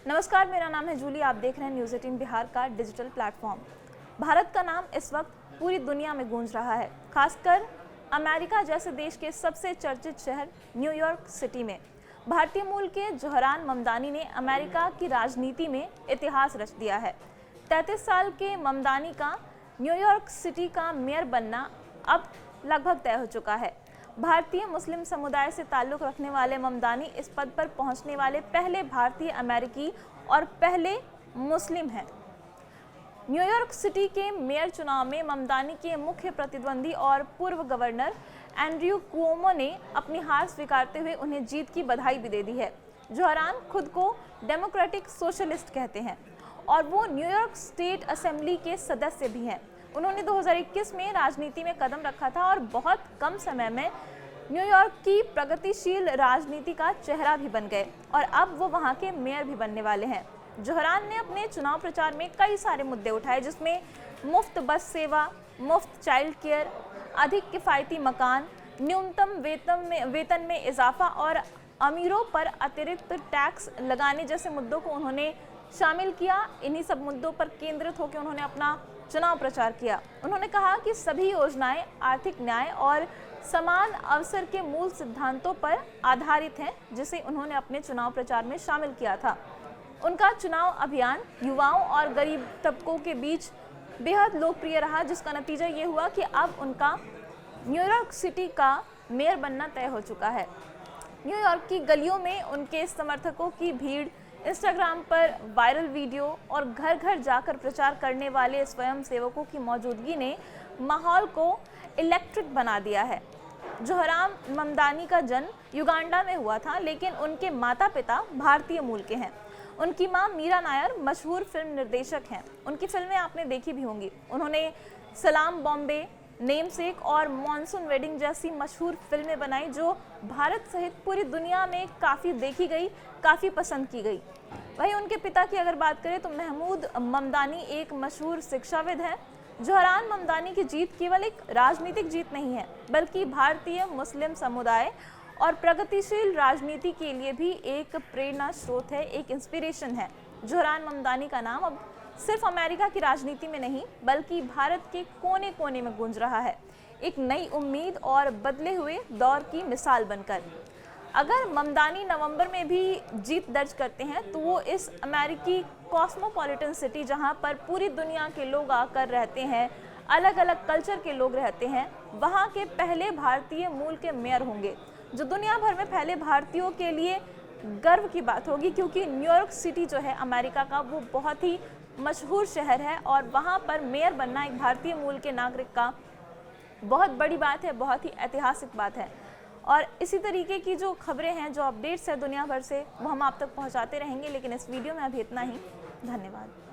नमस्कार, मेरा नाम है जूली। आप देख रहे हैं न्यूज़ 18 बिहार का डिजिटल प्लेटफॉर्म। भारत का नाम इस वक्त पूरी दुनिया में गूंज रहा है, खासकर अमेरिका जैसे देश के सबसे चर्चित शहर न्यूयॉर्क सिटी में। भारतीय मूल के जोहरान ममदानी ने अमेरिका की राजनीति में इतिहास रच दिया है। 33 साल के ममदानी का न्यूयॉर्क सिटी का मेयर बनना अब लगभग तय हो चुका है। भारतीय मुस्लिम समुदाय से ताल्लुक़ रखने वाले ममदानी इस पद पर पहुंचने वाले पहले भारतीय अमेरिकी और पहले मुस्लिम हैं। न्यूयॉर्क सिटी के मेयर चुनाव में ममदानी के मुख्य प्रतिद्वंदी और पूर्व गवर्नर एंड्रयू कुओमो ने अपनी हार स्वीकारते हुए उन्हें जीत की बधाई भी दे दी है। जोहरान खुद को डेमोक्रेटिक सोशलिस्ट कहते हैं और वो न्यूयॉर्क स्टेट असेंबली के सदस्य भी हैं। उन्होंने 2021 में राजनीति में कदम रखा था और बहुत कम समय में न्यूयॉर्क की प्रगतिशील राजनीति का चेहरा भी बन गए और अब वो वहाँ के मेयर भी बनने वाले हैं। जोहरान ने अपने चुनाव प्रचार में कई सारे मुद्दे उठाए, जिसमें मुफ्त बस सेवा, मुफ्त चाइल्ड केयर, अधिक किफ़ायती मकान, न्यूनतम वेतन में इजाफा और अमीरों पर अतिरिक्त टैक्स लगाने जैसे मुद्दों को उन्होंने शामिल किया। इन्हीं सब मुद्दों पर केंद्रित होकर उन्होंने अपना चुनाव प्रचार किया। उन्होंने कहा कि सभी योजनाएं आर्थिक न्याय और समान अवसर के मूल सिद्धांतों पर आधारित हैं, जिसे उन्होंने अपने चुनाव प्रचार में शामिल किया था। उनका चुनाव अभियान युवाओं और गरीब तबकों के बीच बेहद लोकप्रिय रहा, जिसका नतीजा ये हुआ कि अब उनका न्यूयॉर्क सिटी का मेयर बनना तय हो चुका है। न्यूयॉर्क की गलियों में उनके समर्थकों की भीड़, इंस्टाग्राम पर वायरल वीडियो और घर घर जाकर प्रचार करने वाले स्वयंसेवकों की मौजूदगी ने माहौल को इलेक्ट्रिक बना दिया है। जोहरान ममदानी का जन्म युगांडा में हुआ था, लेकिन उनके माता पिता भारतीय मूल के हैं। उनकी मां मीरा नायर मशहूर फिल्म निर्देशक हैं। उनकी फिल्में आपने देखी भी होंगी। उन्होंने सलाम बॉम्बे, नेमसेक और मॉनसून वेडिंग जैसी मशहूर फिल्में बनाई, जो भारत सहित पूरी दुनिया में काफ़ी देखी गई, काफ़ी पसंद की गई। वहीं उनके पिता की अगर बात करें तो महमूद ममदानी एक मशहूर शिक्षाविद हैं। जोहरान ममदानी की जीत केवल एक राजनीतिक जीत नहीं है, बल्कि भारतीय मुस्लिम समुदाय और प्रगतिशील राजनीति के लिए भी एक प्रेरणा स्रोत है, एक इंस्पिरेशन है। जोहरान ममदानी का नाम अब सिर्फ अमेरिका की राजनीति में नहीं, बल्कि भारत के कोने कोने में गूंज रहा है, एक नई उम्मीद और बदले हुए दौर की मिसाल बनकर। अगर ममदानी नवंबर में भी जीत दर्ज करते हैं तो वो इस अमेरिकी कॉस्मोपॉलिटन सिटी, जहां पर पूरी दुनिया के लोग आकर रहते हैं, अलग अलग कल्चर के लोग रहते हैं, वहां के पहले भारतीय मूल के मेयर होंगे, जो दुनिया भर में फैले भारतीयों के लिए गर्व की बात होगी, क्योंकि न्यूयॉर्क सिटी जो है अमेरिका का, वो बहुत ही मशहूर शहर है और वहाँ पर मेयर बनना एक भारतीय मूल के नागरिक का बहुत बड़ी बात है, बहुत ही ऐतिहासिक बात है। और इसी तरीके की जो खबरें हैं, जो अपडेट्स हैं दुनिया भर से, वो हम आप तक पहुँचाते रहेंगे। लेकिन इस वीडियो में अभी इतना ही। धन्यवाद।